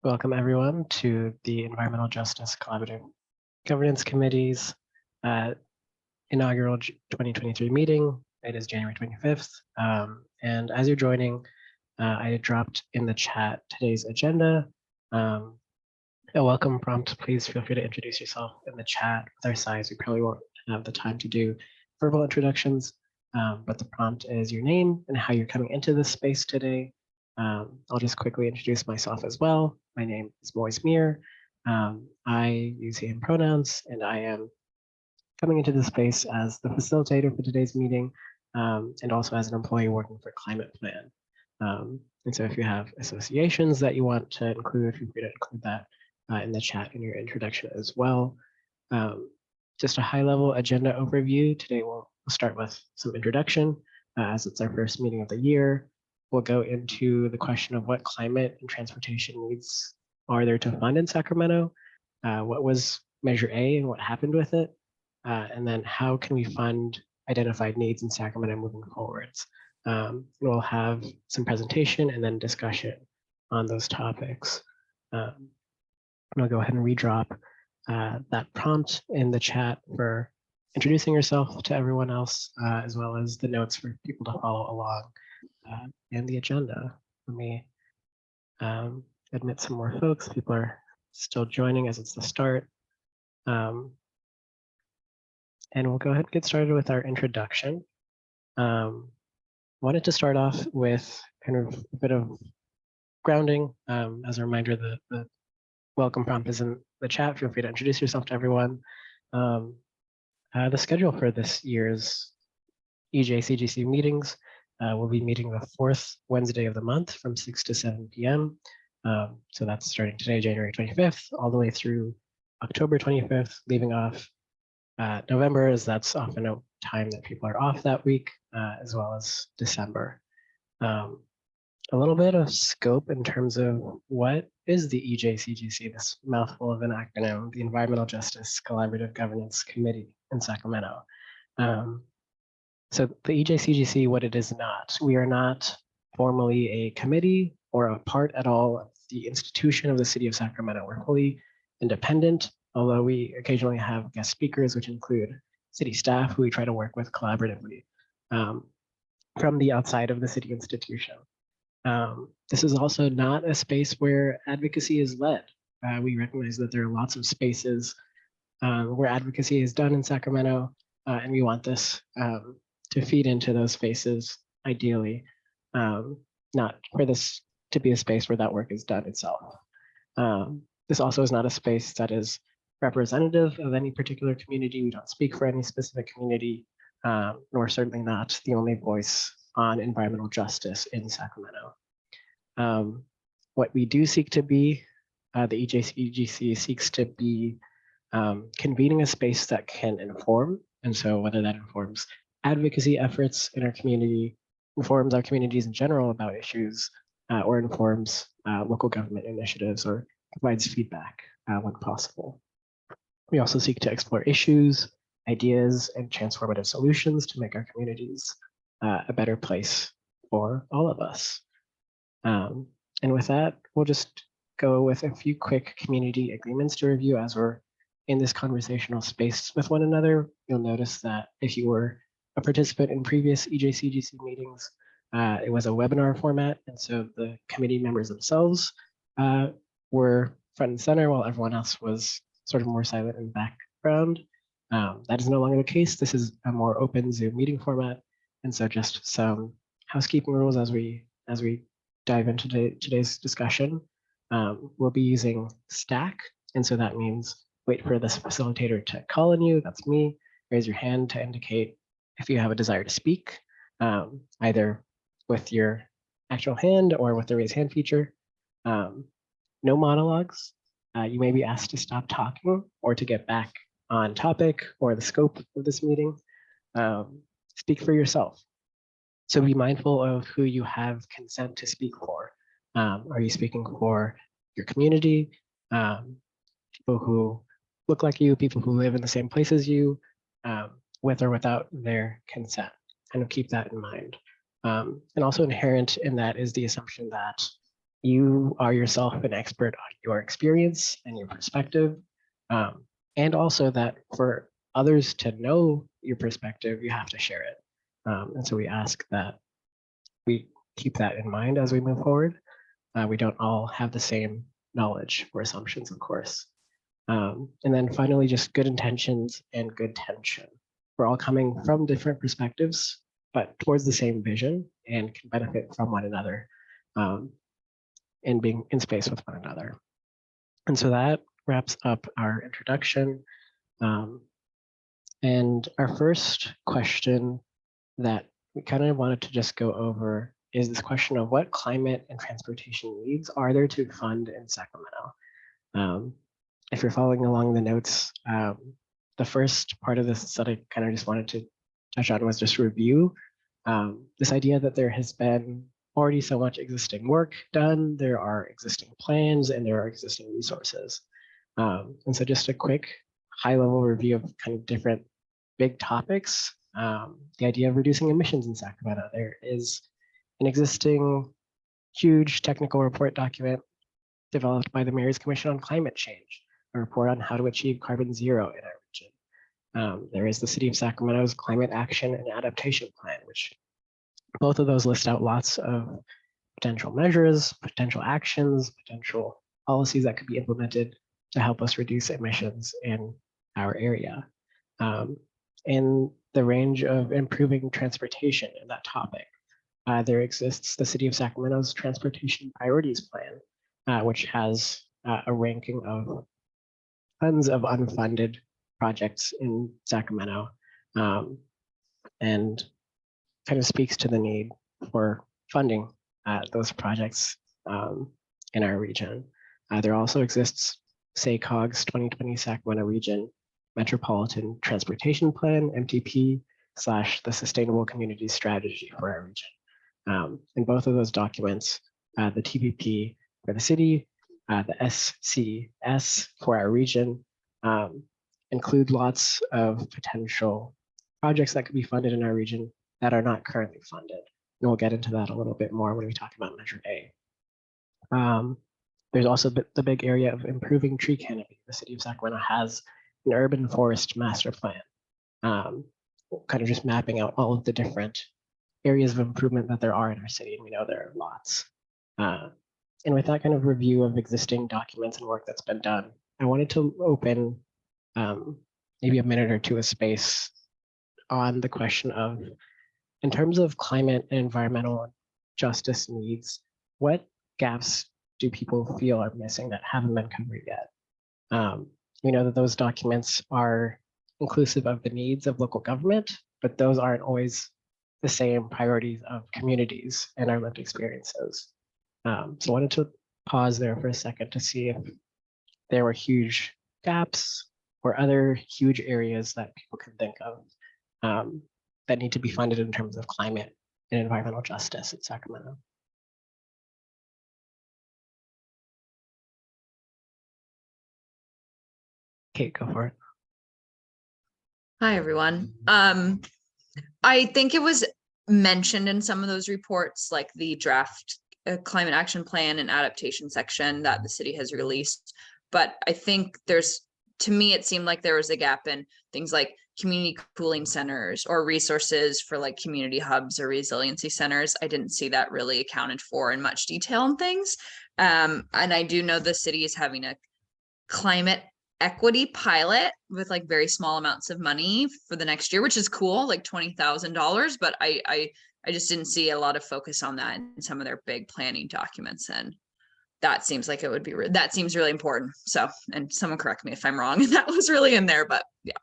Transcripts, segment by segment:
Welcome everyone to the Environmental Justice Collaborative Governance Committee's inaugural 2023 meeting. It is January 25th. And as you're joining, I dropped in the chat today's agenda. A welcome prompt. Please feel free to introduce yourself in the chat. With our size, we probably won't have the time to do verbal introductions, but the prompt is your name and how you're coming into this space today. I'll just quickly introduce myself as well. My name is Moise Mir. I use he, him pronouns, and I am coming into this space as the facilitator for today's meeting, and also as an employee working for Climate Plan. And so if you have associations that you want to include, feel free to include that in the chat in your introduction as well. Just a high-level agenda overview. Today we'll start with some introduction, as it's our first meeting of the year. We'll go into the question of what climate and transportation needs are there to fund in Sacramento, what was Measure A and what happened with it, and then how can we fund identified needs in Sacramento moving forwards. We'll have some presentation and then discussion on those topics. I'll go ahead and redrop that prompt in the chat for introducing yourself to everyone else, as well as the notes for people to follow along and the agenda. Let me admit some more folks. People are still joining as it's the start. And we'll go ahead and get started with our introduction. Wanted to start off with kind of a bit of grounding. As a reminder, the welcome prompt is in the chat. Feel free to introduce yourself to everyone. The schedule for this year's EJCGC meetings. We'll be meeting the fourth Wednesday of the month from 6 to 7 p.m. So that's starting today, January 25th, all the way through October 25th, leaving off November, as that's often a time that people are off that week, as well as December. A little bit of scope in terms of what is the EJCGC, this mouthful of an acronym, the Environmental Justice Collaborative Governance Committee in Sacramento. So the EJCGC, what it is not, we are not formally a committee or a part at all of the institution of the city of Sacramento. We're fully independent, although we occasionally have guest speakers, which include city staff who we try to work with collaboratively from the outside of the city institution. This is also not a space where advocacy is led. We recognize that there are lots of spaces where advocacy is done in Sacramento, and we want this to feed into those spaces, ideally, not for this to be a space where that work is done itself. This also is not a space that is representative of any particular community. We don't speak for any specific community, nor certainly not the only voice on environmental justice in Sacramento. What we do seek to be, the EJCGC seeks to be convening a space that can inform. And so whether that informs advocacy efforts in our community, informs our communities in general about issues, or informs local government initiatives or provides feedback when possible. We also seek to explore issues, ideas, and transformative solutions to make our communities a better place for all of us. And with that, we'll just go with a few quick community agreements to review as we're in this conversational space with one another. You'll notice that if you were a participant in previous EJCGC meetings, it was a webinar format, and so the committee members themselves were front and center while everyone else was sort of more silent in the background. That is no longer the case. This is a more open Zoom meeting format, and so just some housekeeping rules as we dive into today's discussion. We'll be using Stack, and so that means wait for this facilitator to call on you. That's me. Raise your hand to indicate if you have a desire to speak, either with your actual hand or with the raise hand feature. No monologues. You may be asked to stop talking or to get back on topic or the scope of this meeting. Speak for yourself. So be mindful of who you have consent to speak for. Are you speaking for your community, people who look like you, people who live in the same place as you, with or without their consent? Kind of keep that in mind. And also inherent in that is the assumption that you are yourself an expert on your experience and your perspective, and also that for others to know your perspective, you have to share it. And so we ask that we keep that in mind as we move forward. We don't all have the same knowledge or assumptions, of course. And then finally, just good intentions and good tension. We're all coming from different perspectives, but towards the same vision and can benefit from one another, and being in space with one another. And so that wraps up our introduction. And our first question that we kind of wanted to just go over is this question of what climate and transportation needs are there to fund in Sacramento? If you're following along the notes, the first part of this that I kind of just wanted to touch on was just review this idea that there has been already so much existing work done, there are existing plans, and there are existing resources. And so just a quick high-level review of kind of different big topics. The idea of reducing emissions in Sacramento. There is an existing huge technical report document developed by the Mayor's Commission on Climate Change, a report on how to achieve carbon zero in our region. There is the City of Sacramento's Climate Action and Adaptation Plan, which both of those list out lots of potential measures, potential actions, potential policies that could be implemented to help us reduce emissions in our area. In the range of improving transportation in that topic, there exists the City of Sacramento's Transportation Priorities Plan, which has a ranking of tons of unfunded projects in Sacramento, and kind of speaks to the need for funding those projects in our region. There also exists SACOG's 2020 Sacramento Region Metropolitan Transportation Plan, MTP, / the Sustainable Community Strategy for our region. In both of those documents, the TPP for the city, the SCS for our region, include lots of potential projects that could be funded in our region that are not currently funded. And we'll get into that a little bit more when we talk about Measure A. There's also the big area of improving tree canopy. The City of Sacramento has an urban forest master plan, kind of just mapping out all of the different areas of improvement that there are in our city, and we know there are lots. And with that kind of review of existing documents and work that's been done, I wanted to open maybe a minute or two of space on the question of, in terms of climate and environmental justice needs, what gaps do people feel are missing that haven't been covered yet? We know that those documents are inclusive of the needs of local government, but those aren't always the same priorities of communities and our lived experiences. So I wanted to pause there for a second to see if there were huge gaps or other huge areas that people can think of that need to be funded in terms of climate and environmental justice in Sacramento. Kate, go for it. Hi, everyone. I think it was mentioned in some of those reports, like the draft climate action plan and adaptation section that the city has released. But I think to me, it seemed like there was a gap in things like community cooling centers or resources for like community hubs or resiliency centers. I didn't see that really accounted for in much detail and things. And I do know the city is having a climate equity pilot with like very small amounts of money for the next year, which is cool, like $20,000. But I just didn't see a lot of focus on that in some of their big planning documents, and that seems like it would be that seems really important. So, and someone correct me if I'm wrong, and that was really in there, but yeah.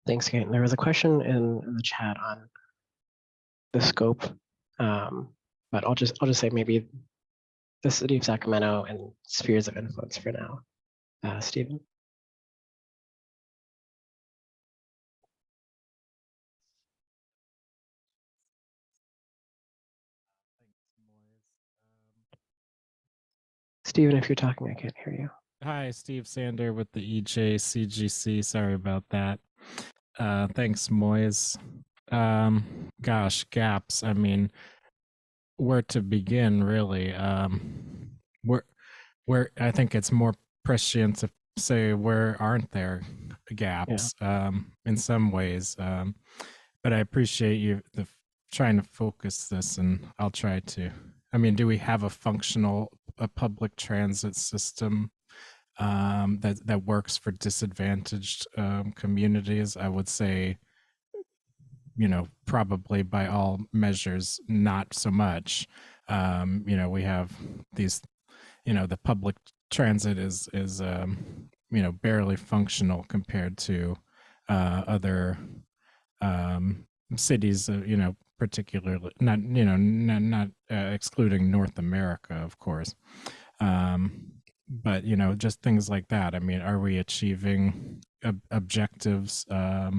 Thanks, Kate. There was a question in the chat on the scope, but I'll just say maybe the City of Sacramento and spheres of influence for now. Stephen. Stephen, if you're talking, I can't hear you. Hi, Steve Sander with the EJCGC. Sorry about that. Thanks, Moise. Gosh, gaps. I mean, where to begin, really? Where I think it's more prescient to say where aren't there gaps in some ways. But I appreciate you trying to focus this, and I'll try to. I mean, do we have a public transit system that works for disadvantaged communities? I would say, probably by all measures, not so much. We have these, the public transit is barely functional compared to other cities, particularly not excluding North America, of course. But just things like that. I mean, are we achieving objectives? I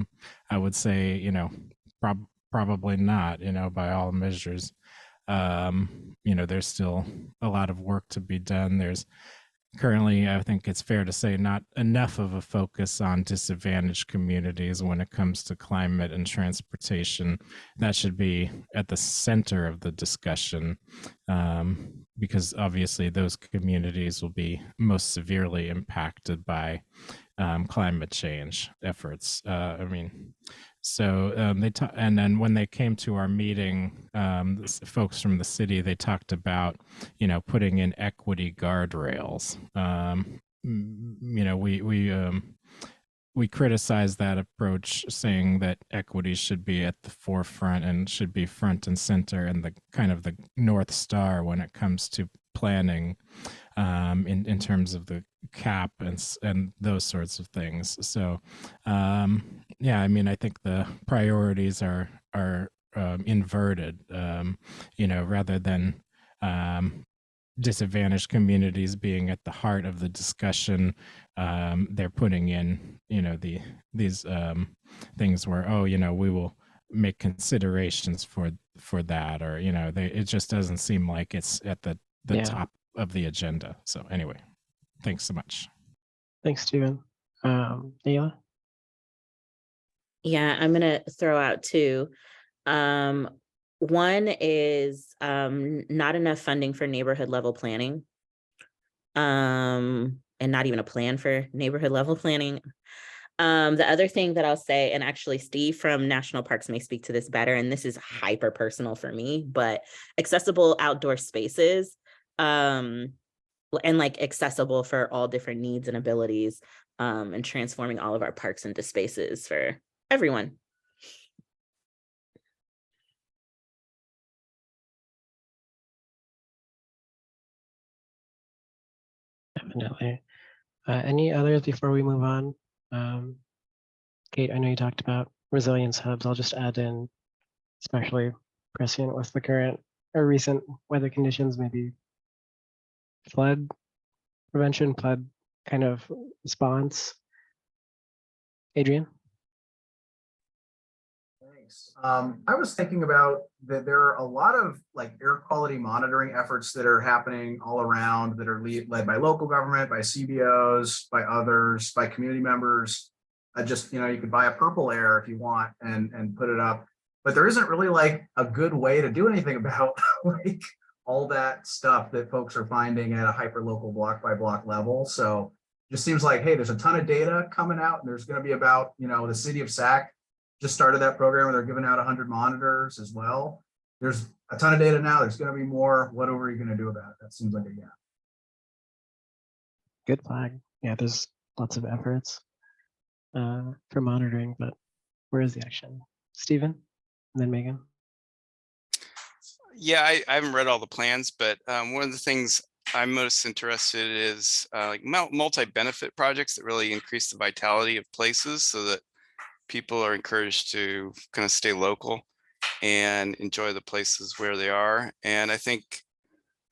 would say, probably not, by all measures. There's still a lot of work to be done. There's currently, I think it's fair to say, not enough of a focus on disadvantaged communities when it comes to climate and transportation. That should be at the center of the discussion, because obviously those communities will be most severely impacted by climate change efforts. And then when they came to our meeting, folks from the city, they talked about, putting in equity guardrails. We criticize that approach, saying that equity should be at the forefront and should be front and center and the kind of the North Star when it comes to planning, in terms of the cap and those sorts of things. So, I think the priorities are inverted. Rather than disadvantaged communities being at the heart of the discussion, they're putting in these things where, we will make considerations for that, or it just doesn't seem like it's at the top of the agenda. So anyway, thanks so much. Thanks, Stephen. Ayla? Yeah, I'm gonna throw out two. One is not enough funding for neighborhood level planning, and not even a plan for neighborhood level planning. The other thing that I'll say, and actually Steve from National Parks may speak to this better, and this is hyper personal for me, but accessible outdoor spaces, and like accessible for all different needs and abilities, and transforming all of our parks into spaces for everyone. Definitely. Any others before we move on? Kate, I know you talked about resilience hubs. I'll just add in, especially prescient with the current or recent weather conditions, maybe flood prevention, flood kind of response. Adrian? Thanks. I was thinking about that there are a lot of like air quality monitoring efforts that are happening all around that are led by local government, by CBOs, by others, by community members. You could buy a purple air if you want and put it up, but there isn't really like a good way to do anything about like all that stuff that folks are finding at a hyper local block by block level. So it just seems like, hey, there's a ton of data coming out, and there's going to be about, the city of Sac just started that program where they're giving out 100 monitors as well. There's a ton of data now. There's going to be more. What are we going to do about it? That seems like a gap. Good flag. Yeah, there's lots of efforts for monitoring, but where is the action? Stephen, and then Megan. Yeah, I haven't read all the plans, but one of the things I'm most interested in is like multi-benefit projects that really increase the vitality of places so that people are encouraged to kind of stay local and enjoy the places where they are. And I think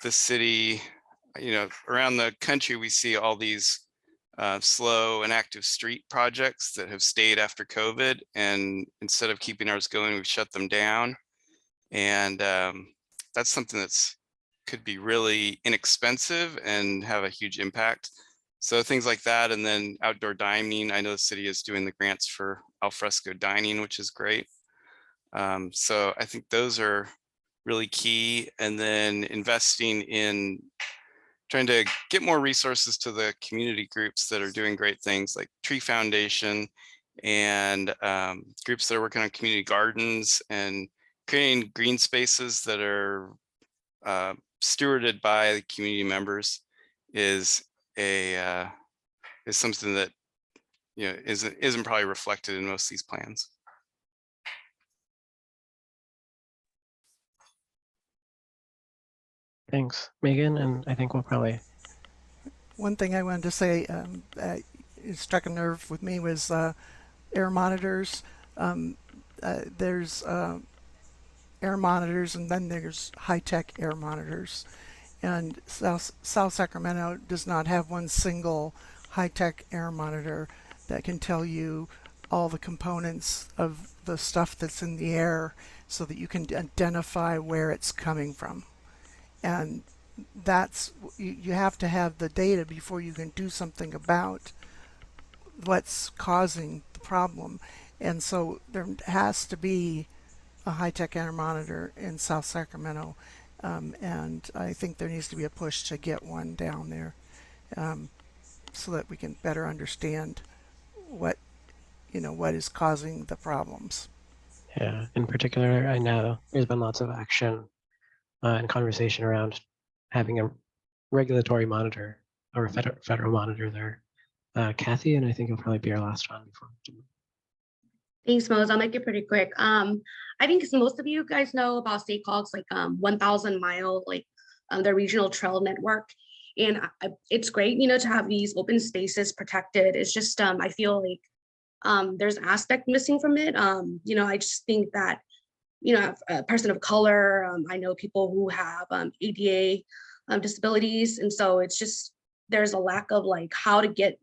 the city, around the country, we see all these slow and active street projects that have stayed after COVID. And instead of keeping ours going, we've shut them down. And that's something could be really inexpensive and have a huge impact. So things like that, and then outdoor dining. I know the city is doing the grants for alfresco dining, which is great. So I think those are really key. And then investing in trying to get more resources to the community groups that are doing great things like Tree Foundation and groups that are working on community gardens and creating green spaces that are stewarded by the community members is something that isn't probably reflected in most of these plans. Thanks, Megan, and I think we'll probably. One thing I wanted to say it struck a nerve with me was air monitors. There's air monitors, and then there's high-tech air monitors. And South Sacramento does not have one single high-tech air monitor that can tell you all the components of the stuff that's in the air so that you can identify where it's coming from. And that's, you have to have the data before you can do something about what's causing the problem. And so there has to be a high-tech air monitor in South Sacramento. And I think there needs to be a push to get one down there so that we can better understand what is causing the problems. Yeah, in particular, I know there's been lots of action and conversation around having a regulatory monitor or a federal monitor there. Kathy, and I think it'll probably be our last one before. Thanks, Mose. I'll make it pretty quick. I think most of you guys know about State Cog's 1,000 mile, the regional trail network. And it's great, to have these open spaces protected. It's just, I feel like there's an aspect missing from it. I just think that, a person of color, I know people who have ADA disabilities. And so it's just, there's a lack of how to get,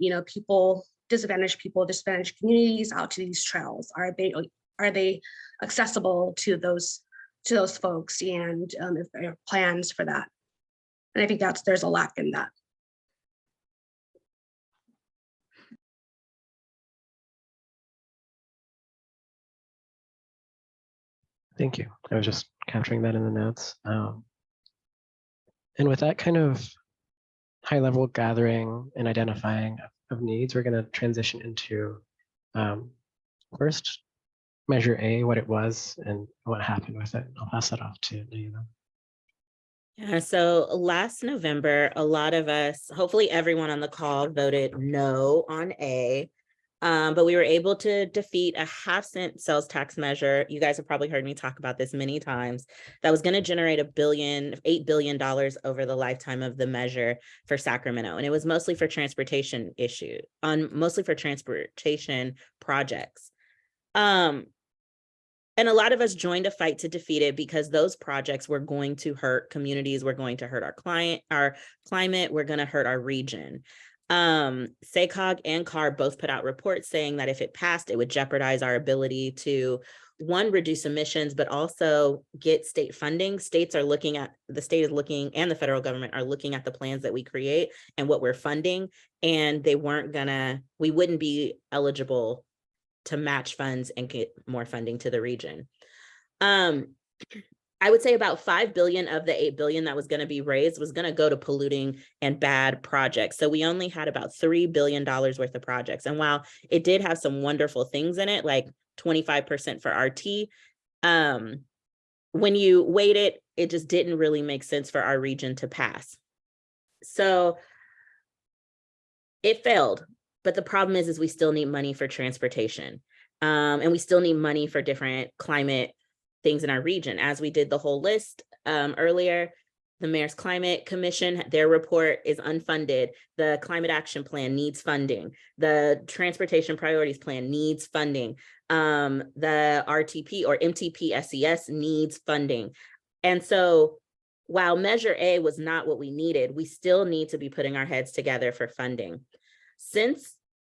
disadvantaged communities out to these trails. Are they accessible to those folks, and if there are plans for that? And I think there's a lack in that. Thank you. I was just capturing that in the notes. And with that kind of high level gathering and identifying of needs, we're going to transition into first measure A, what it was and what happened with it. I'll pass that off to Naima. Yeah, so last November, a lot of us, hopefully everyone on the call, voted no on A. But we were able to defeat a 0.5-cent sales tax measure. You guys have probably heard me talk about this many times. That was going to generate $8 billion over the lifetime of the measure for Sacramento. And it was mostly for transportation mostly for transportation projects. And a lot of us joined a fight to defeat it because those projects were going to hurt communities, were going to hurt our climate, we're going to hurt our region. SACOG and CAR both put out reports saying that if it passed, it would jeopardize our ability to, one, reduce emissions, but also get state funding. The state is looking, and the federal government are looking at the plans that we create and what we're funding, and we wouldn't be eligible to match funds and get more funding to the region. I would say about 5 billion of the 8 billion that was going to be raised was going to go to polluting and bad projects. So we only had about $3 billion worth of projects. And while it did have some wonderful things in it, like 25% for RT, when you weighed it, it just didn't really make sense for our region to pass. So it failed. But the problem is we still need money for transportation. And we still need money for different climate things in our region. As we did the whole list earlier, the Mayor's Climate Commission, their report is unfunded. The Climate Action Plan needs funding. The Transportation Priorities Plan needs funding. The RTP or MTP SES needs funding. And so while Measure A was not what we needed, we still need to be putting our heads together for funding. Since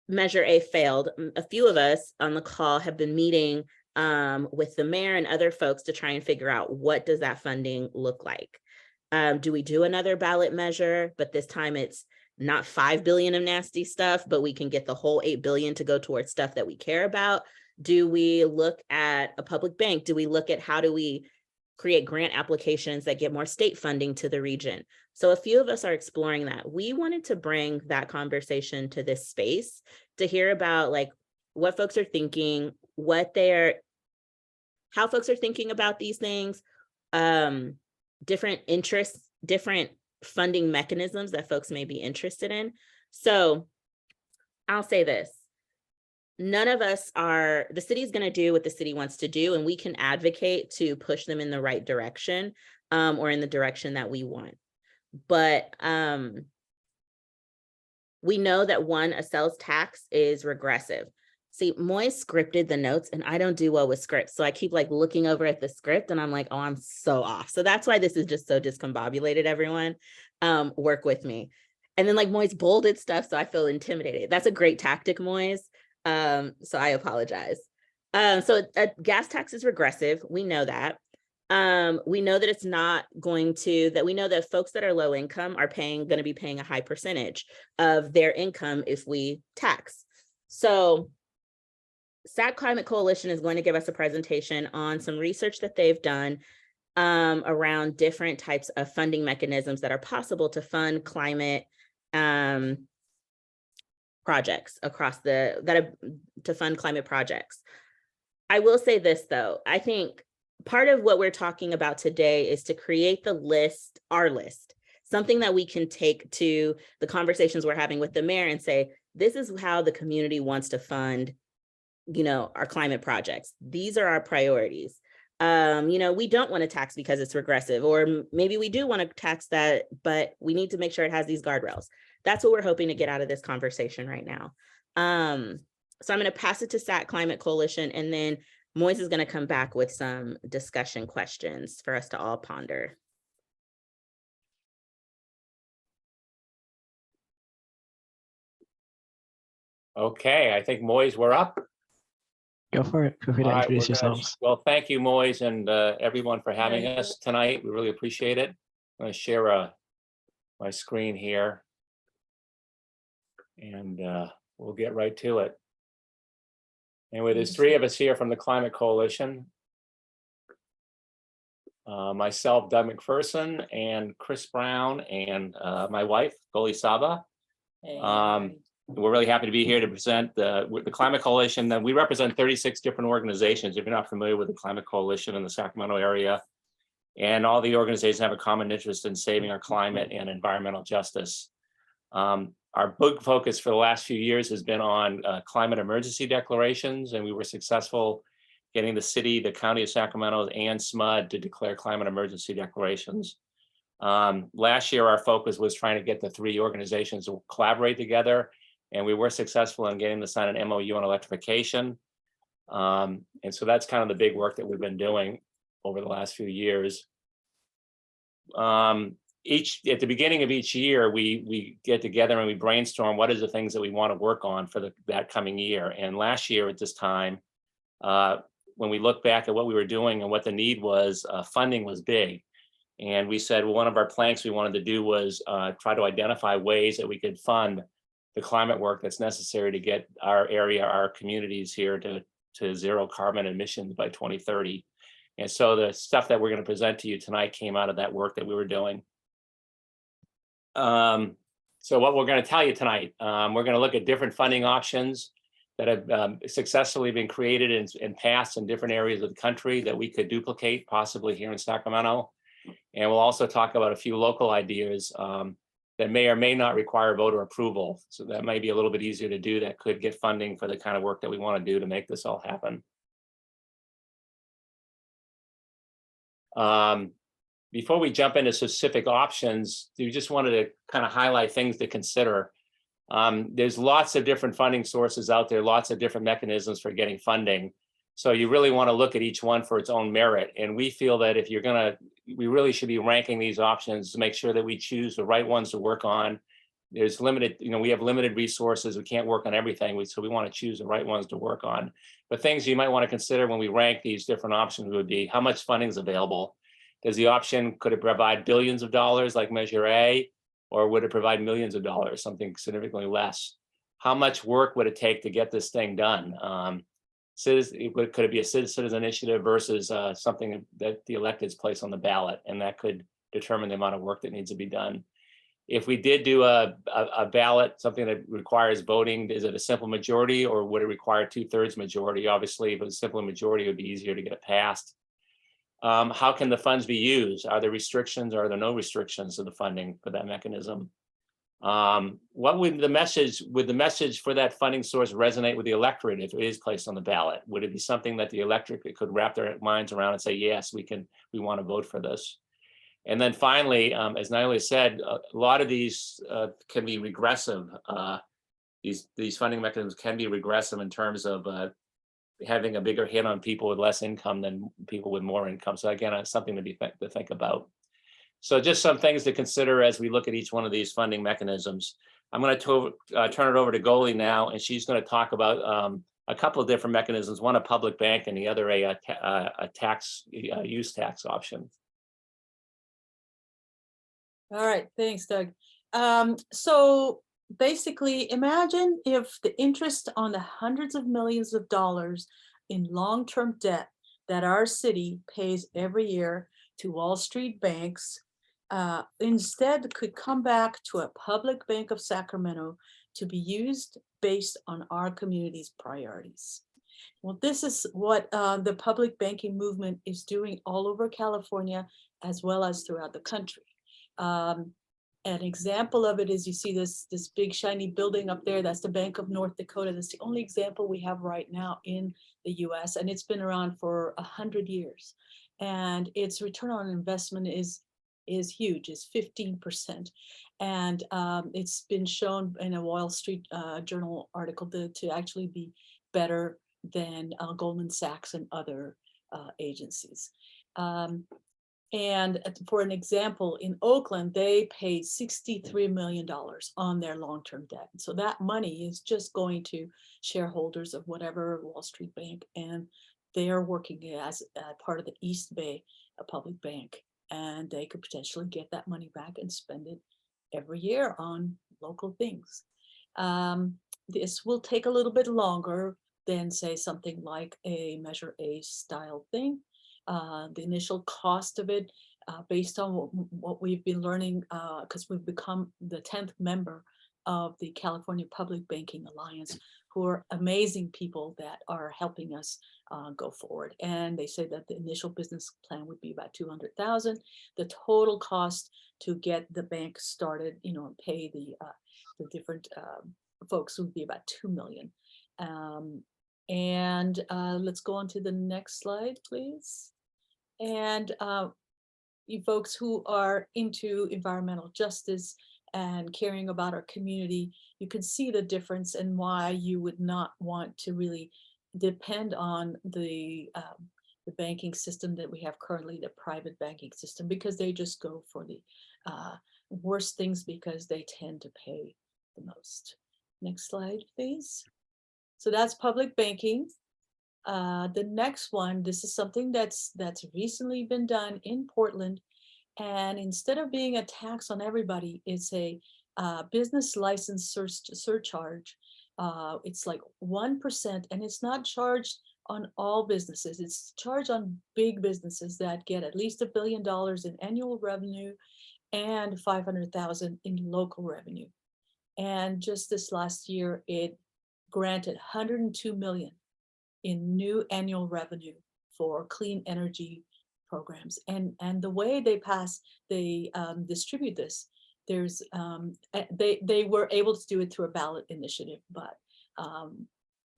Measure A failed, a few of us on the call have been meeting with the mayor and other folks to try and figure out what does that funding look like. Do we do another ballot measure, but this time it's not 5 billion of nasty stuff, but we can get the whole 8 billion to go towards stuff that we care about? Do we look at a public bank? Do we look at how do we create grant applications that get more state funding to the region? So a few of us are exploring that. We wanted to bring that conversation to this space to hear about like what folks are thinking, how folks are thinking about these things, different interests, different funding mechanisms that folks may be interested in. So I'll say this. None of us are, the city is going to do what the city wants to do, and we can advocate to push them in the right direction, or in the direction that we want. But we know that a sales tax is regressive. See, Moise scripted the notes, and I don't do well with scripts. So I keep like looking over at the script and I'm like, oh, I'm so off. So that's why this is just so discombobulated, everyone. Work with me. And then like Moise bolded stuff, so I feel intimidated. That's a great tactic, Moise. So I apologize. So a gas tax is regressive. We know that. We know that it's not going to, that we know that folks that are low income are going to be paying a high percentage of their income if we tax. So SAC Climate Coalition is going to give us a presentation on some research that they've done around different types of funding mechanisms that are possible to fund climate projects to fund climate projects. I will say this though, I think part of what we're talking about today is to create the list, our list, something that we can take to the conversations we're having with the mayor and say, this is how the community wants to fund, our climate projects. These are our priorities. We don't want to tax because it's regressive, or maybe we do want to tax that, but we need to make sure it has these guardrails. That's what we're hoping to get out of this conversation right now. So I'm going to pass it to SAC Climate Coalition, and then Moise is going to come back with some discussion questions for us to all ponder. Okay, I think Moise, we're up. Go for it. Feel free to All right, introduce we're gonna- yourselves. Well, thank you, Moise, and everyone for having us tonight. We really appreciate it. I'm going to share my screen here, and we'll get right to it. Anyway, there's 3 of us here from the Climate Coalition. Myself, Doug McPherson, and Chris Brown, and my wife, Goli Saba. We're really happy to be here to present the Climate Coalition. That we represent 36 different organizations. If you're not familiar with the Climate Coalition in the Sacramento area, and all the organizations have a common interest in saving our climate and environmental justice. Our big focus for the last few years has been on climate emergency declarations, and we were successful getting the city, the county of Sacramento, and SMUD to declare climate emergency declarations. Last year, our focus was trying to get the 3 organizations to collaborate together, and we were successful in getting them to sign an MOU on electrification. And so that's kind of the big work that we've been doing over the last few years. At the beginning of each year, we get together and we brainstorm what is the things that we want to work on for that coming year. And last year at this time, when we look back at what we were doing and what the need was, funding was big. And we said, well, one of our planks we wanted to do was try to identify ways that we could fund the climate work that's necessary to get our area, our communities here to zero carbon emissions by 2030. And so the stuff that we're going to present to you tonight came out of that work that we were doing. So what we're going to tell you tonight, we're going to look at different funding options that have successfully been created and passed in different areas of the country that we could duplicate possibly here in Sacramento. And we'll also talk about a few local ideas that may or may not require voter approval. So that might be a little bit easier to do, that could get funding for the kind of work that we want to do to make this all happen. Before we jump into specific options, we just wanted to kind of highlight things to consider. There's lots of different funding sources out there, lots of different mechanisms for getting funding. So you really want to look at each one for its own merit. And we feel that if we really should be ranking these options to make sure that we choose the right ones to work on. There's limited, we have limited resources. We can't work on everything. So we want to choose the right ones to work on. But things you might want to consider when we rank these different options would be how much funding is available. Does the option, could it provide billions of dollars like Measure A? or would it provide millions of dollars, something significantly less? How much work would it take to get this thing done? Could it be a citizen initiative versus something that the electeds place on the ballot, and that could determine the amount of work that needs to be done? If we did do a ballot, something that requires voting, is it a simple majority or would it require 2/3 majority? Obviously, if it was a simple majority, it would be easier to get it passed. How can the funds be used? Are there restrictions or are there no restrictions to the funding for that mechanism? What would the message for that funding source resonate with the electorate if it is placed on the ballot? Would it be something that the electorate could wrap their minds around and say, yes, we want to vote for this? And then finally, as Naila said, a lot of these can be regressive. These funding mechanisms can be regressive in terms of having a bigger hit on people with less income than people with more income. So again, it's something to think about. So just some things to consider as we look at each one of these funding mechanisms. I'm going to turn it over to Goli now, and she's going to talk about a couple of different mechanisms, one a public bank and the other a tax use tax option. All right, thanks, Doug. So basically, imagine if the interest on the hundreds of millions of dollars in long-term debt that our city pays every year to Wall Street banks instead could come back to a public bank of Sacramento to be used based on our community's priorities. Well, this is what the public banking movement is doing all over California, as well as throughout the country. An example of it is, you see this big shiny building up there. That's the Bank of North Dakota. That's the only example we have right now in the US, and it's been around for 100 years. And its return on investment is huge, is 15%. And it's been shown in a Wall Street Journal article to actually be better than Goldman Sachs and other agencies. And for an example, in Oakland, they paid $63 million on their long-term debt. So that money is just going to shareholders of whatever Wall Street bank, and they are working as part of the East Bay Public Bank, and they could potentially get that money back and spend it every year on local things. This will take a little bit longer than, say, something like a Measure A style thing. The initial cost of it, based on what we've been learning, because we've become the 10th member of the California Public Banking Alliance, who are amazing people that are helping us go forward. And they say that the initial business plan would be about $200,000. The total cost to get the bank started, and pay the different folks would be about $2 million. Let's go on to the next slide, please. And you folks who are into environmental justice and caring about our community, you can see the difference and why you would not want to really depend on the banking system that we have currently, the private banking system, because they just go for the worst things because they tend to pay the most. Next slide, please. So that's public banking. The next one, this is something that's recently been done in Portland, and instead of being a tax on everybody, it's a business license surcharge. It's like 1%, and it's not charged on all businesses. It's charged on big businesses that get at least $1 billion in annual revenue and $500,000 in local revenue. And just this last year, it granted $102 million in new annual revenue for clean energy programs. And the way they distribute this, there's they were able to do it through a ballot initiative, but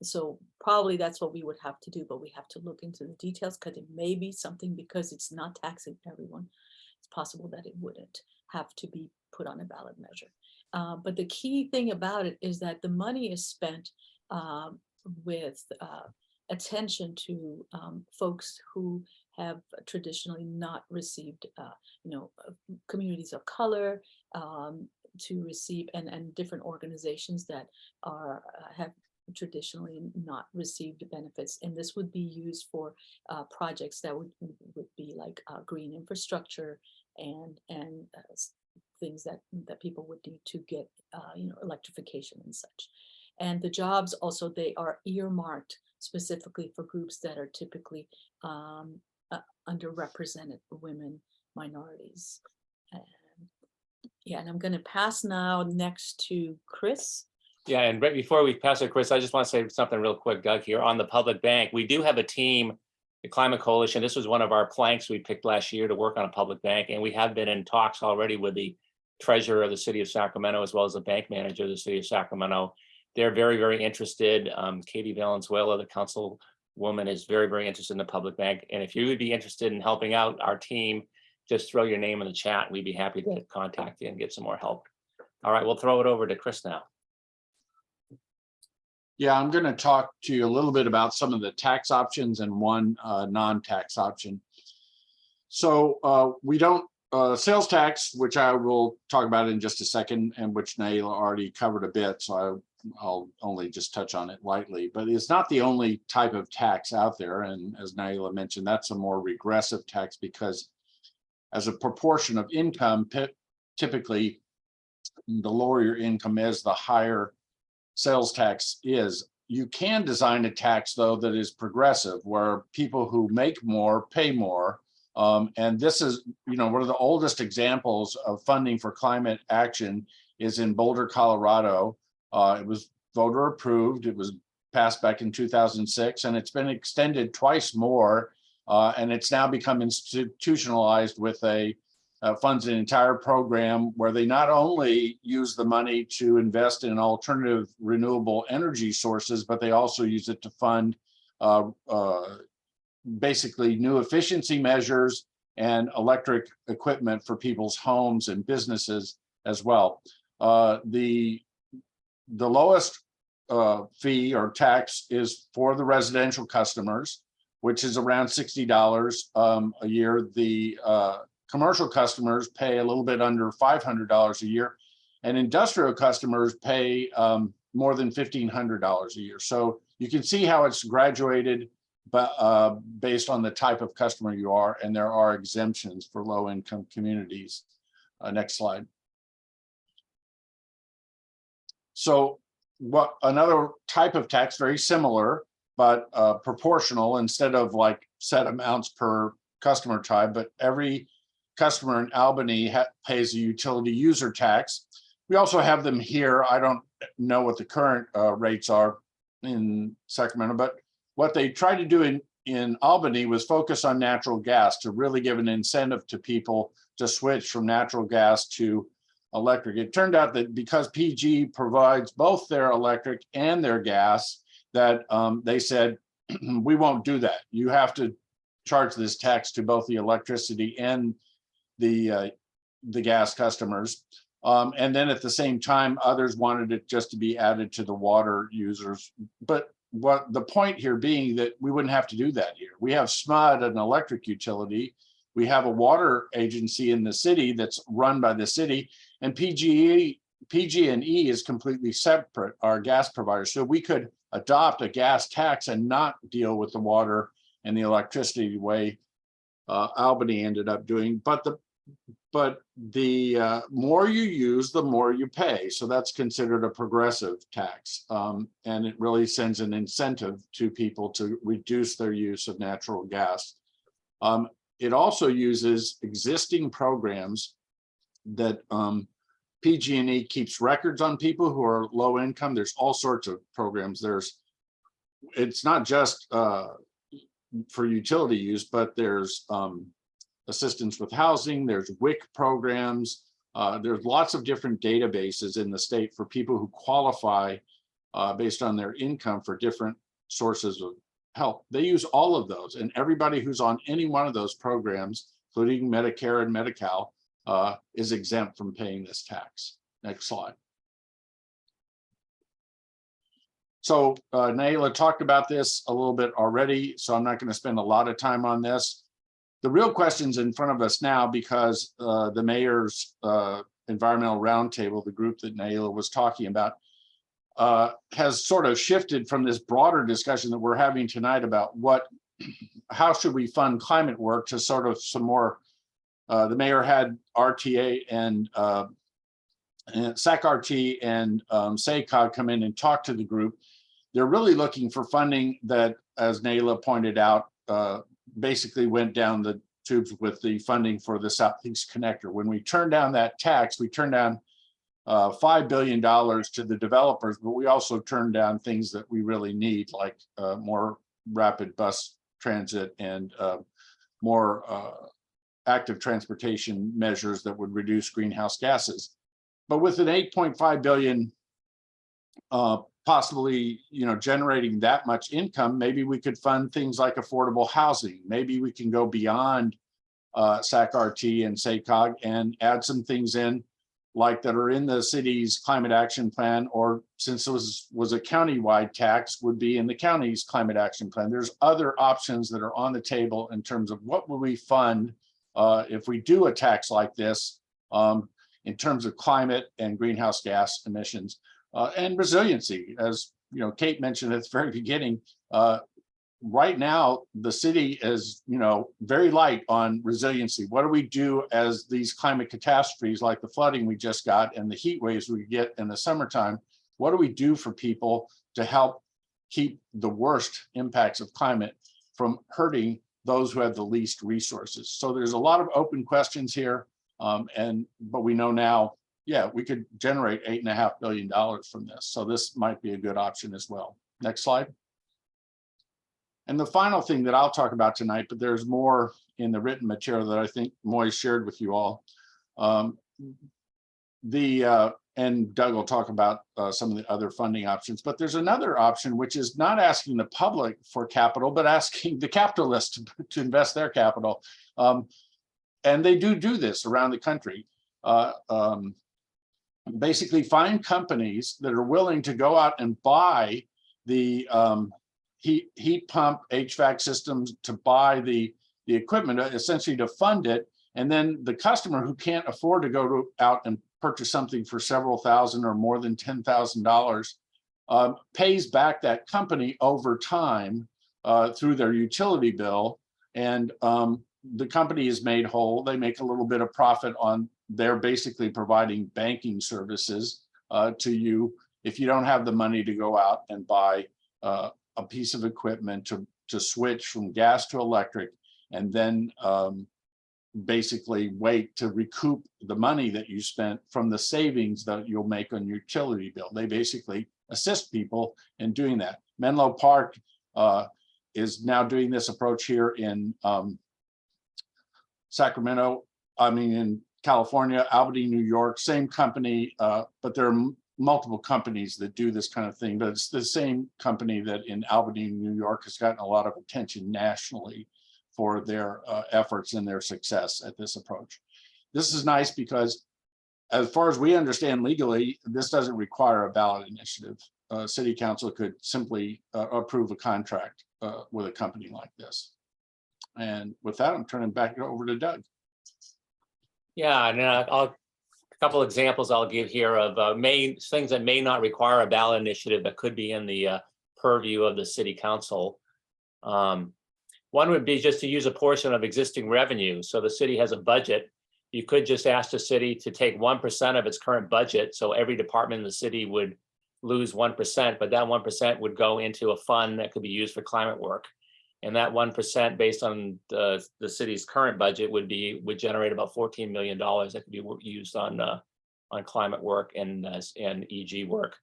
so probably that's what we would have to do, but we have to look into the details, because it may be something, because it's not taxing everyone. It's possible that it wouldn't have to be put on a ballot measure. But the key thing about it is that the money is spent with attention to folks who have traditionally not received, communities of color, to receive, and different organizations that have traditionally not received benefits. And this would be used for projects that would be like green infrastructure and things that people would need to get, electrification and such. And the jobs also, they are earmarked specifically for groups that are typically underrepresented, women, minorities. And yeah, and I'm going to pass now next to Chris. Yeah, and right before we pass it, Chris, I just want to say something real quick, Doug, here on the public bank. We do have a team, the Climate Coalition. This was one of our planks we picked last year to work on a public bank, and we have been in talks already with the treasurer of the city of Sacramento, as well as the bank manager of the city of Sacramento. They're very, very interested. Katie Valenzuela, the councilwoman, is very, very interested in the public bank. And if you would be interested in helping out our team, just throw your name in the chat. We'd be happy to contact you and get some more help. All right, we'll throw it over to Chris now. Yeah, I'm going to talk to you a little bit about some of the tax options and one non-tax option. So we don't, sales tax, which I will talk about in just a second, and which Naila already covered a bit, so I'll only just touch on it lightly, but it's not the only type of tax out there. And as Naila mentioned, that's a more regressive tax because as a proportion of income, typically the lower your income is, the higher sales tax is. You can design a tax, though, that is progressive, where people who make more pay more. And this is, one of the oldest examples of funding for climate action is in Boulder, Colorado. It was voter approved. It was passed back in 2006, and it's been extended twice more. And it's now become institutionalized with funds an entire program where they not only use the money to invest in alternative renewable energy sources, but they also use it to fund basically new efficiency measures and electric equipment for people's homes and businesses as well. The lowest fee or tax is for the residential customers, which is around $60 a year. The commercial customers pay a little bit under $500 a year, and industrial customers pay more than $1,500 a year. So you can see how it's graduated, but based on the type of customer you are, and there are exemptions for low-income communities. Next slide. So what another type of tax, very similar, but proportional, instead of like set amounts per customer type, but every customer in Albany pays a utility user tax. We also have them here. I don't know what the current rates are in Sacramento, but what they tried to do in Albany was focus on natural gas to really give an incentive to people to switch from natural gas to electric. It turned out that because PG provides both their electric and their gas, that they said, we won't do that. You have to charge this tax to both the electricity and the gas customers. And then at the same time, others wanted it just to be added to the water users. But what the point here being that we wouldn't have to do that here. We have SMUD, an electric utility. We have a water agency in the city that's run by the city, and PG&E is completely separate, our gas provider. So we could adopt a gas tax and not deal with the water and the electricity the way Albany ended up doing. But the more you use, the more you pay. So that's considered a progressive tax. And it really sends an incentive to people to reduce their use of natural gas. It also uses existing programs that PG&E keeps records on people who are low income. There's all sorts of programs. It's not just for utility use, but there's assistance with housing, there's WIC programs, there's lots of different databases in the state for people who qualify based on their income for different sources of help. They use all of those, and everybody who's on any one of those programs, including Medicare and Medi-Cal, is exempt from paying this tax. Next slide. So Naila talked about this a little bit already, so I'm not going to spend a lot of time on this. The real question's in front of us now because the mayor's environmental roundtable, the group that Naila was talking about, has sort of shifted from this broader discussion that we're having tonight about how should we fund climate work to sort of some more the mayor had RTA and SAC-RT and SACOG come in and talk to the group. They're really looking for funding that, as Nayla pointed out, basically went down the tubes with the funding for the Southeast Connector. When we turned down that tax, we turned down $5 billion to the developers, but we also turned down things that we really need, like more rapid bus transit and more active transportation measures that would reduce greenhouse gases. But with an 8.5 billion possibly, generating that much income, maybe we could fund things like affordable housing. Maybe we can go beyond SAC-RT and SACOG and add some things in, like that are in the city's climate action plan, or since it was a county-wide tax, would be in the county's climate action plan. There's other options that are on the table in terms of what will we fund if we do a tax like this, in terms of climate and greenhouse gas emissions. And resiliency, as Kate mentioned at the very beginning. Right now, the city is, very light on resiliency. What do we do as these climate catastrophes, like the flooding we just got and the heat waves we get in the summertime? What do we do for people to help keep the worst impacts of climate from hurting those who have the least resources? So there's a lot of open questions here, but we know now, yeah, we could generate $8.5 billion from this. So this might be a good option as well. Next slide. And the final thing that I'll talk about tonight, but there's more in the written material that I think Moy shared with you all. And Doug will talk about some of the other funding options, but there's another option, which is not asking the public for capital, but asking the capitalists to invest their capital. And they do this around the country. Basically find companies that are willing to go out and buy the heat pump HVAC systems, to buy the equipment, essentially to fund it. And then the customer who can't afford to go out and purchase something for several thousand or more than $10,000 pays back that company over time through their utility bill. And the company is made whole. They make a little bit of profit on, they're basically providing banking services to you if you don't have the money to go out and buy a piece of equipment to switch from gas to electric, and then basically wait to recoup the money that you spent from the savings that you'll make on your utility bill. They basically assist people in doing that. Menlo Park is now doing this approach here in in California, Albany, New York, same company, but there are multiple companies that do this kind of thing, but it's the same company that in Albany, New York has gotten a lot of attention nationally for their efforts and their success at this approach. This is nice because as far as we understand legally, this doesn't require a ballot initiative. City council could simply approve a contract with a company like this. And with that, I'm turning back over to Doug. Yeah, and a couple examples I'll give here of things that may not require a ballot initiative that could be in the purview of the city council. One would be just to use a portion of existing revenue. So the city has a budget. You could just ask the city to take 1% of its current budget. So every department in the city would lose 1%, but that 1% would go into a fund that could be used for climate work. And that 1% based on the city's current budget would generate about $14 million that could be used on climate work and EG work.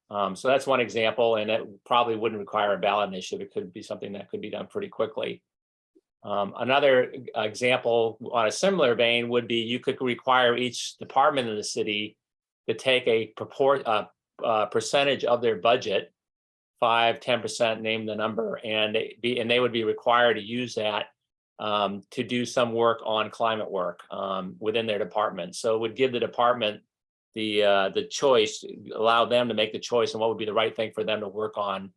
So that's one example, and it probably wouldn't require a ballot initiative. It could be something that could be done pretty quickly. Another example on a similar vein would be you could require each department in the city to take a percentage of their budget, 5-10%, name the number, and they would be required to use that to do some work on climate work within their department. So it would give the department the choice, allow them to make the choice on what would be the right thing for them to work on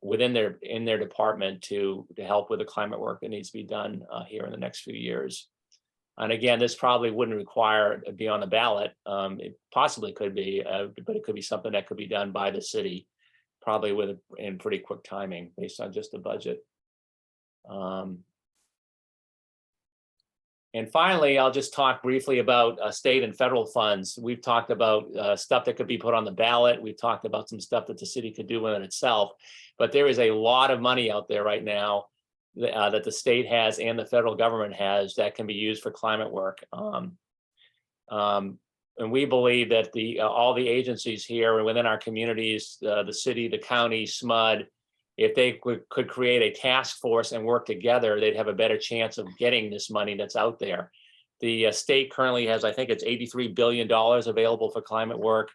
within their department to help with the climate work that needs to be done here in the next few years. And again, this probably wouldn't require to be on the ballot. It possibly could be, but it could be something that could be done by the city, probably in pretty quick timing based on just the budget. And finally, I'll just talk briefly about state and federal funds. We've talked about stuff that could be put on the ballot. We've talked about some stuff that the city could do within itself, but there is a lot of money out there right now that the state has and the federal government has that can be used for climate work. And we believe that all the agencies here and within our communities, the city, the county, SMUD, if they could create a task force and work together, they'd have a better chance of getting this money that's out there. The state currently has, I think it's $83 billion available for climate work.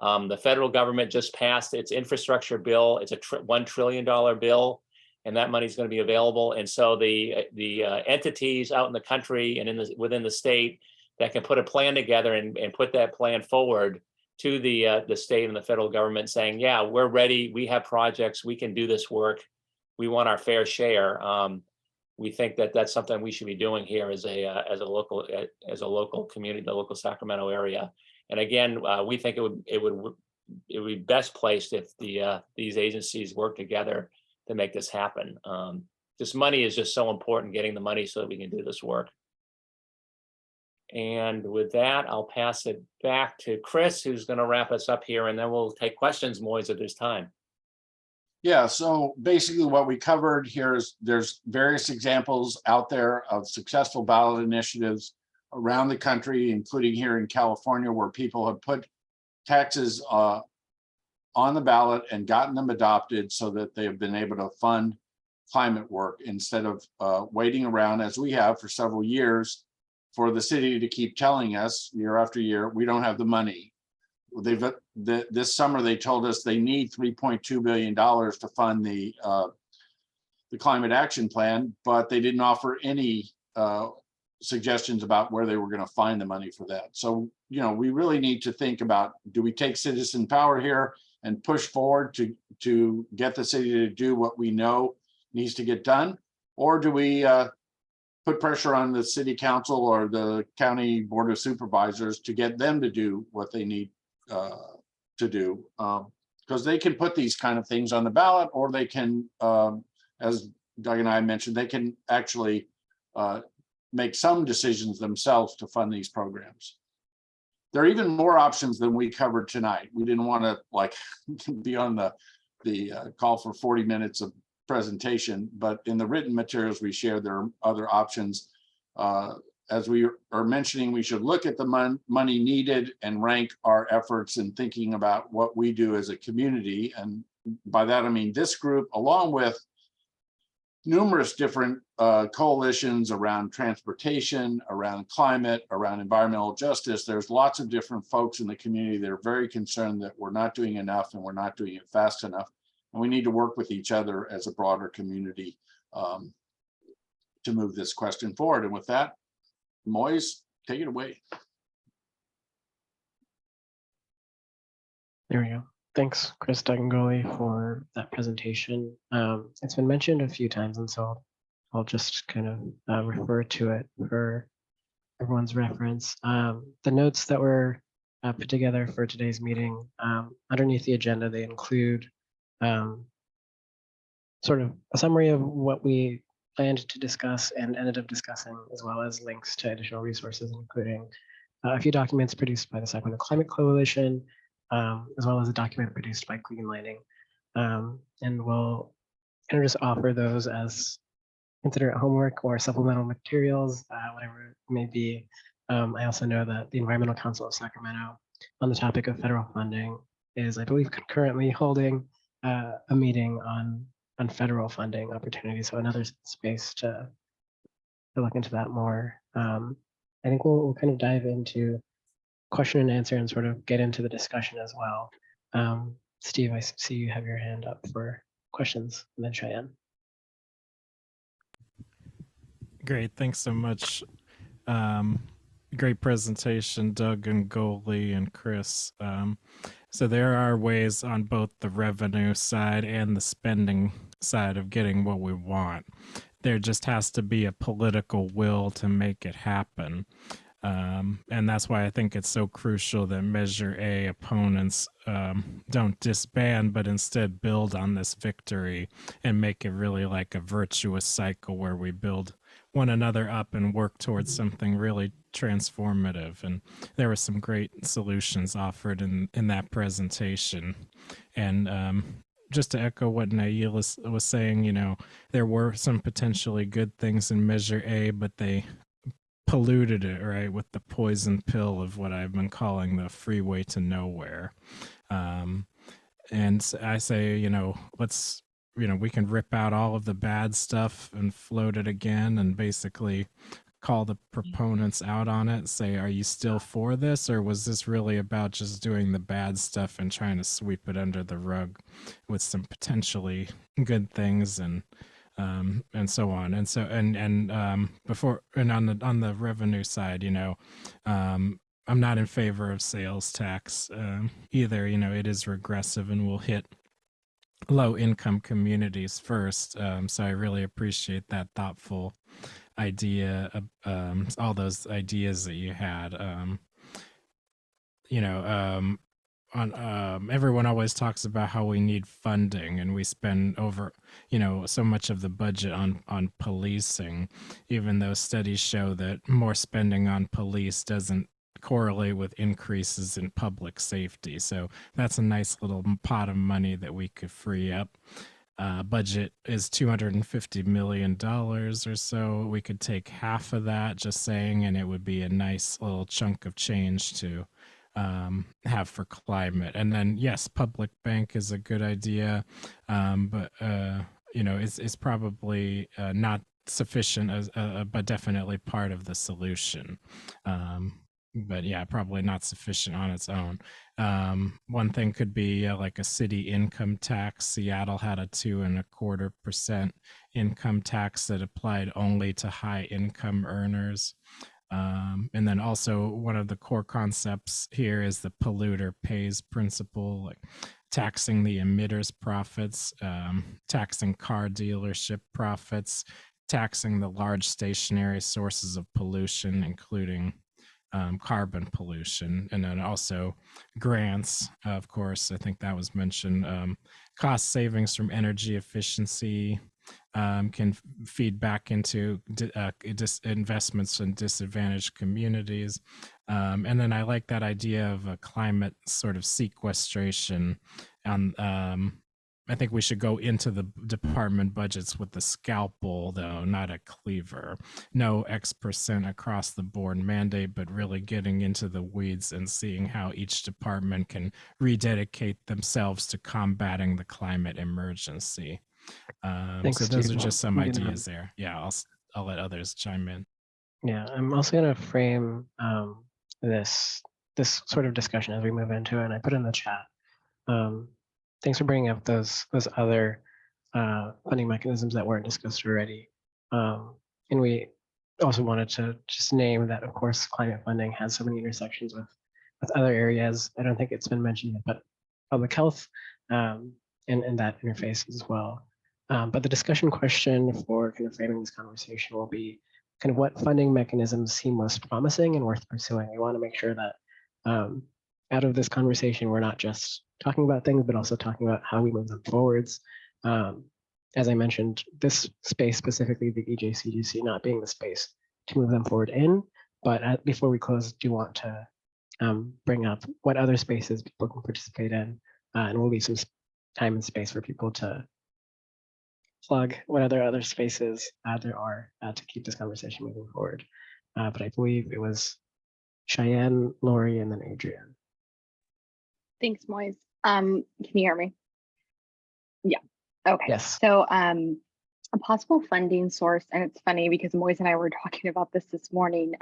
The federal government just passed its infrastructure bill. It's a $1 trillion bill, and that money is going to be available. And so the entities out in the country and within the state that can put a plan together and put that plan forward to the state and the federal government saying, yeah, we're ready, we have projects, we can do this work, we want our fair share. We think that that's something we should be doing here as a local community, the local Sacramento area. And again, we think it would be best placed if these agencies work together to make this happen. This money is just so important, getting the money so that we can do this work. And with that, I'll pass it back to Chris, who's going to wrap us up here, and then we'll take questions, Moise, at this time. Yeah, so basically what we covered here is there's various examples out there of successful ballot initiatives around the country, including here in California, where people have put taxes on the ballot and gotten them adopted so that they have been able to fund climate work instead of waiting around, as we have for several years, for the city to keep telling us year after year, we don't have the money. This summer, they told us they need $3.2 billion to fund the climate action plan, but they didn't offer any suggestions about where they were going to find the money for that. So, we really need to think about, do we take citizen power here and push forward to get the city to do what we know needs to get done? Or do we put pressure on the city council or the county board of supervisors to get them to do what they need to do? Because they can put these kind of things on the ballot, or they can, as Doug and I mentioned, they can actually make some decisions themselves to fund these programs. There are even more options than we covered tonight. We didn't want to be on the call for 40 minutes of presentation, but in the written materials we shared, there are other options. As we are mentioning, we should look at the money needed and rank our efforts in thinking about what we do as a community. And by that, I mean this group, along with numerous different coalitions around transportation, around climate, around environmental justice. There's lots of different folks in the community that are very concerned that we're not doing enough and we're not doing it fast enough. And we need to work with each other as a broader community to move this question forward. And with that, Moise, take it away. There we go. Thanks, Chris, Doug, and Goli, for that presentation. It's been mentioned a few times, and so I'll just kind of refer to it for everyone's reference. The notes that were put together for today's meeting, underneath the agenda, they include sort of a summary of what we planned to discuss and ended up discussing, as well as links to additional resources, including a few documents produced by the Sacramento Climate Coalition, as well as a document produced by Clean Lighting. And we'll kind of just offer those as consider it homework or supplemental materials, whatever it may be. I also know that the Environmental Council of Sacramento, on the topic of federal funding, is, I believe, concurrently holding a meeting on federal funding opportunities. So another space to look into that more. I think we'll kind of dive into question and answer and sort of get into the discussion as well. Steve, I see you have your hand up for questions, and then Cheyenne. Great, thanks so much. Great presentation, Doug and Goli and Chris. So there are ways on both the revenue side and the spending side of getting what we want. There just has to be a political will to make it happen. And that's why I think it's so crucial that Measure A opponents don't disband, but instead build on this victory and make it really like a virtuous cycle where we build one another up and work towards something really transformative. And there were some great solutions offered in that presentation. And just to echo what Nail was saying, you know, there were some potentially good things in Measure A, but they polluted it, right, with the poison pill of what I've been calling the freeway to nowhere. And I say, you know, let's, you know, we can rip out all of the bad stuff and float it again and basically call the proponents out on it, say, are you still for this, or was this really about just doing the bad stuff and trying to sweep it under the rug with some potentially good things and so on. And so before, and on the revenue side, you know, I'm not in favor of sales tax either. You know, it is regressive and will hit low income communities first. So I really appreciate that thoughtful idea, all those ideas that you had. You know, on everyone always talks about how we need funding, and we spend over, you know, so much of the budget on policing, even though studies show that more spending on police doesn't correlate with increases in public safety. So that's a nice little pot of money that we could free up. Budget is $250 million or so. We could take half of that, just saying, and it would be a nice little chunk of change to have for climate. And then yes, public bank is a good idea, but you know, it's probably not sufficient as but definitely part of the solution. But yeah, probably not sufficient on its own. One thing could be like a city income tax. Seattle had a 2.25% income tax that applied only to high income earners. And then also one of the core concepts here is the polluter pays principle, like taxing the emitter's profits, taxing car dealership profits, taxing the large stationary sources of pollution, including carbon pollution, and then also grants, of course. I think that was mentioned. Cost savings from energy efficiency can feed back into investments in disadvantaged communities. And then I like that idea of a climate sort of sequestration. I think we should go into the department budgets with the scalpel, though, not a cleaver. No X% across the board mandate, but really getting into the weeds and seeing how each department can rededicate themselves to combating the climate emergency. Thanks, so those Steve. are just some I'm gonna- ideas there. Yeah, I'll let others chime in. Yeah, I'm also going to frame this sort of discussion as we move into it, and I put in the chat. Thanks for bringing up those other funding mechanisms that weren't discussed already. And we also wanted to just name that, of course, climate funding has so many intersections with other areas. I don't think it's been mentioned yet, but public health and that interface as well. But the discussion question for kind of framing this conversation will be kind of what funding mechanisms seem most promising and worth pursuing. We want to make sure that out of this conversation, we're not just talking about things, but also talking about how we move them forwards. As I mentioned, this space, specifically the EJCGC, not being the space to move them forward in. But before we close, do want to bring up what other spaces people can participate in, and we'll leave some time and space for people to plug what other spaces there are to keep this conversation moving forward. But I believe it was Cheyenne, Lori, and then Adrienne. Thanks, Moise. Can you hear me? Yeah. Okay. Yes. So a possible funding source, and it's funny because Moise and I were talking about this morning,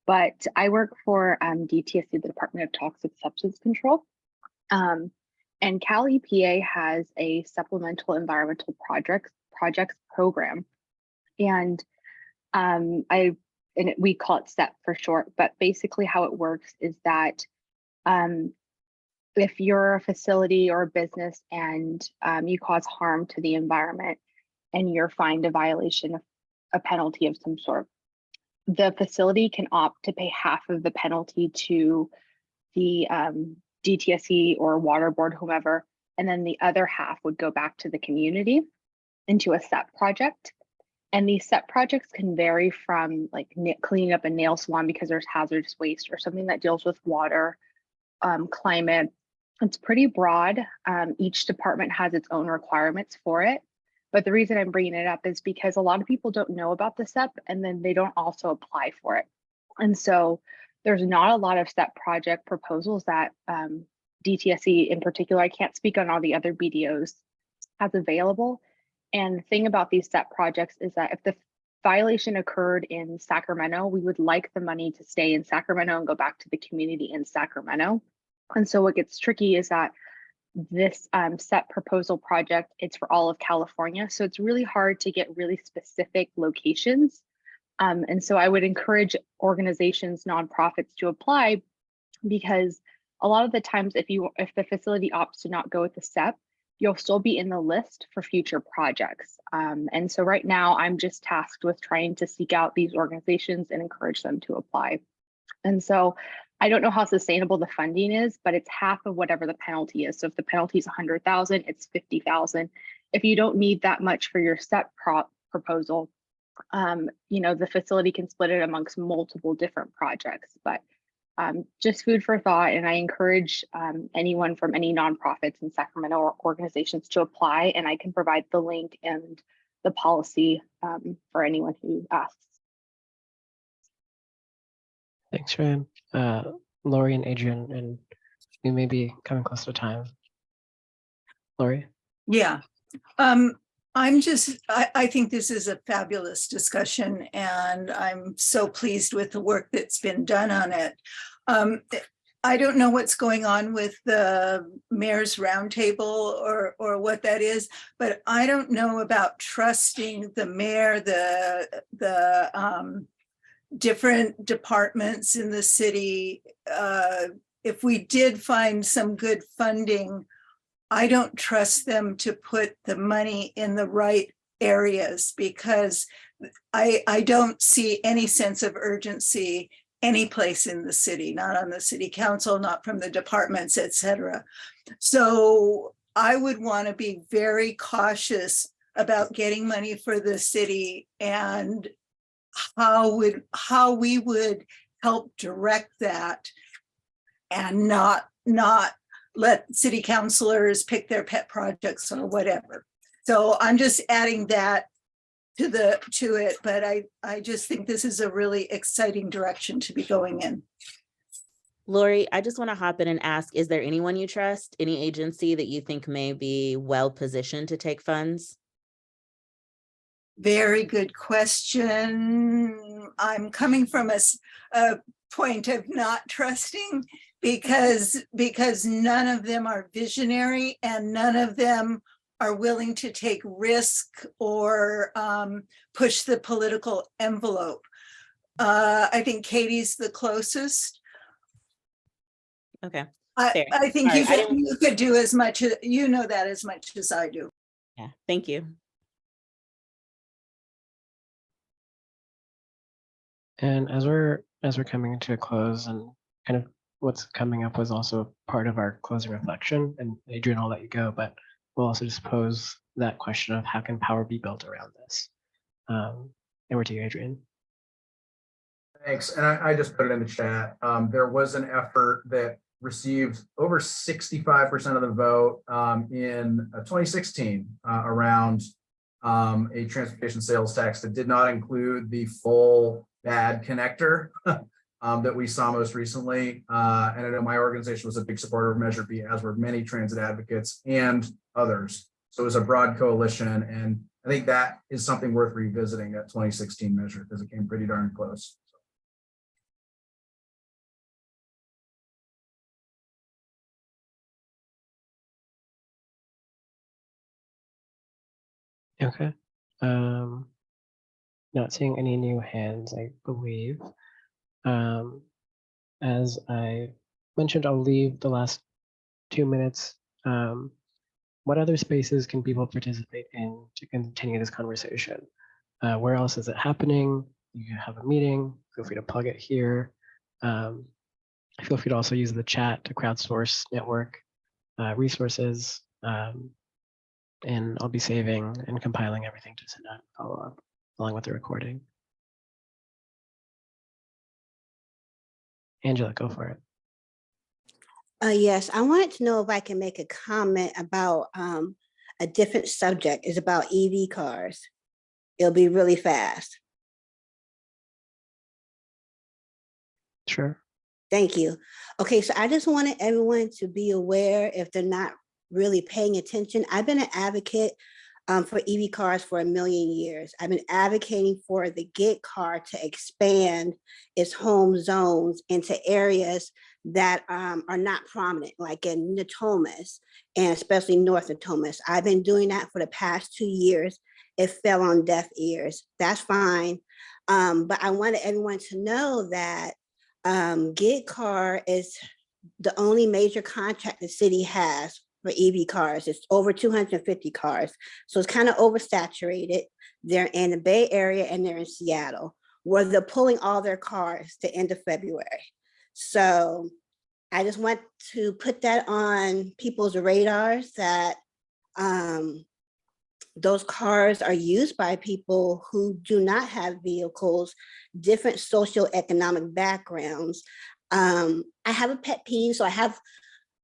but I work for DTSC, the Department of Toxic Substance Control. And Cal EPA has a supplemental environmental projects program. And we call it SEP for short, but basically how it works is that if you're a facility or a business and you cause harm to the environment and you're fined a violation of a penalty of some sort, the facility can opt to pay half of the penalty to the DTSC or water board, whomever, and then the other half would go back to the community into a SEP project. And these SEP projects can vary from like cleaning up a nail salon because there's hazardous waste, or something that deals with water, climate. It's pretty broad. Each department has its own requirements for it. But the reason I'm bringing it up is because a lot of people don't know about the SEP, and then they don't also apply for it. And so there's not a lot of SEP project proposals that DTSC in particular, I can't speak on all the other BDOs, has available. And the thing about these SEP projects is that if the violation occurred in Sacramento, we would like the money to stay in Sacramento and go back to the community in Sacramento. And so what gets tricky is that this SEP proposal project, it's for all of California. So it's really hard to get really specific locations. And so I would encourage organizations, nonprofits to apply, because a lot of the times if the facility opts to not go with the SEP, you'll still be in the list for future projects. And so right now I'm just tasked with trying to seek out these organizations and encourage them to apply. And so I don't know how sustainable the funding is, but it's half of whatever the penalty is. So if the penalty is 100,000, it's 50,000. If you don't need that much for your SEP proposal, the facility can split it amongst multiple different projects. But just food for thought, and I encourage anyone from any nonprofits in Sacramento or organizations to apply, and I can provide the link and the policy for anyone who asks. Thanks, Ryan. Lori and Adrian, and we may be coming close to time. Lori? Yeah. I think this is a fabulous discussion, and I'm so pleased with the work that's been done on it. I don't know what's going on with the mayor's roundtable or what that is, but I don't know about trusting the mayor, the different departments in the city. If we did find some good funding, I don't trust them to put the money in the right areas, because I don't see any sense of urgency any place in the city, not on the city council, not from the departments, et cetera. So I would want to be very cautious about getting money for the city and how we would help direct that, and not let city councilors pick their pet projects or whatever. So I'm just adding that to it, but I just think this is a really exciting direction to be going in. Lori, I just want to hop in and ask, is there anyone you trust, any agency that you think may be well positioned to take funds? Very good question. I'm coming from a point of not trusting, because none of them are visionary and none of them are willing to take risk or push the political envelope. I think Katie's the closest. Okay. I think you could do as much, you know that as much as I do. Yeah, thank you. And as we're coming to a close, and kind of what's coming up was also part of our closing reflection, and Adrian, I'll let you go, but we'll also just pose that question of how can power be built around this? Over to you, Adrian. Thanks. And I just put it in the chat. There was an effort that received over 65% of the vote in 2016 around a transportation sales tax that did not include the full bad connector that we saw most recently. And I know my organization was a big supporter of Measure B, as were many transit advocates and others. So it was a broad coalition. And I think that is something worth revisiting, that 2016 measure, because it came pretty darn close. Okay. Not seeing any new hands, I believe. As I mentioned, I'll leave the last 2 minutes. What other spaces can people participate in to continue this conversation? Where else is it happening? you have a meeting, feel free to plug it here. Feel free to also use the chat to crowdsource network resources. And I'll be saving and compiling everything to send out and follow up along with the recording. Angela, go for it. Yes, I wanted to know if I can make a comment about a different subject. It's about EV cars. It'll be really fast. Sure. Thank you. Okay, so I just wanted everyone to be aware if they're not really paying attention. I've been an advocate for EV cars for 1,000,000 years. I've been advocating for the GIT car to expand its home zones into areas that are not prominent, like in Natomas and especially North Natomas. I've been doing that for the past 2 years. It fell on deaf ears. That's fine. But I wanted everyone to know that GIT car is the only major contract the city has for EV cars. It's over 250 cars. So it's kind of oversaturated. They're in the Bay Area and they're in Seattle, where they're pulling all their cars the end of February. So I just want to put that on people's radars that those cars are used by people who do not have vehicles, different socioeconomic backgrounds. I have a pet peeve, so I have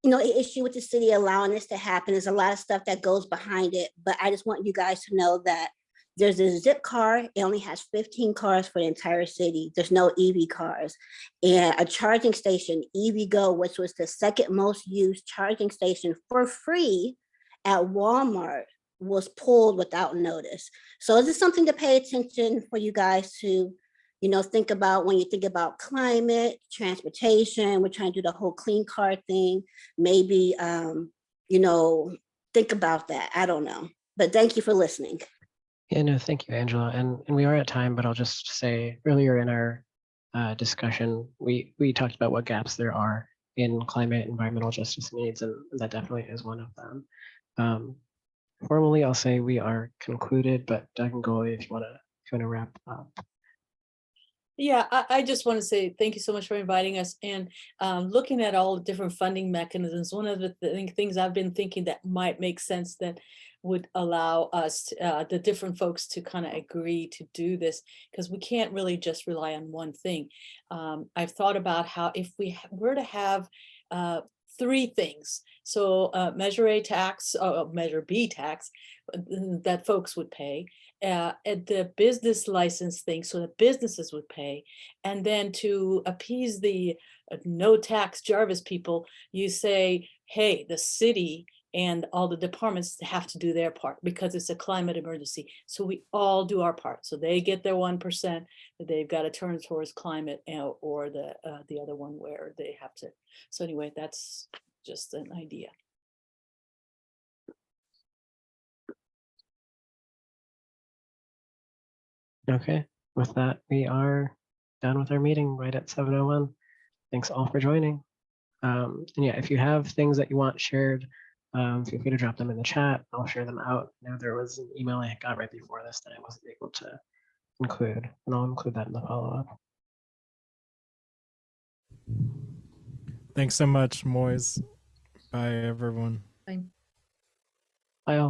an issue with the city allowing this to happen. There's a lot of stuff that goes behind it, but I just want you guys to know that there's a zip car. It only has 15 cars for the entire city. There's no EV cars. And a charging station, EVgo, which was the second most used charging station for free at Walmart, was pulled without notice. So this is something to pay attention for you guys to think about when you think about climate, transportation. We're trying to do the whole clean car thing. Maybe, think about that. I don't know. But thank you for listening. Yeah, no, thank you, Angela. And we are at time, but I'll just say earlier in our discussion, we talked about what gaps there are in climate environmental justice needs, and that definitely is one of them. Formally, I'll say we are concluded, but Doug and Goalie, if you want to wrap up. Yeah, I just want to say thank you so much for inviting us, and looking at all the different funding mechanisms. One of the things I've been thinking that might make sense that would allow us, the different folks, to kind of agree to do this, because we can't really just rely on one thing. I've thought about how if we were to have 3 things, so Measure A tax, Measure B tax that folks would pay, at the business license thing, so that businesses would pay, and then to appease the no tax Jarvis people, you say, hey, the city and all the departments have to do their part because it's a climate emergency. So we all do our part. So they get their 1% that they've got to turn towards climate, or the other one where they have to. So anyway, that's just an idea. Okay, with that, we are done with our meeting right at 7:01. Thanks all for joining. And yeah, if you have things that you want shared, feel free to drop them in the chat. I'll share them out. Now there was an email I got right before this that I wasn't able to include, and I'll include that in the follow-up. Thanks so much, Moise. Bye, everyone.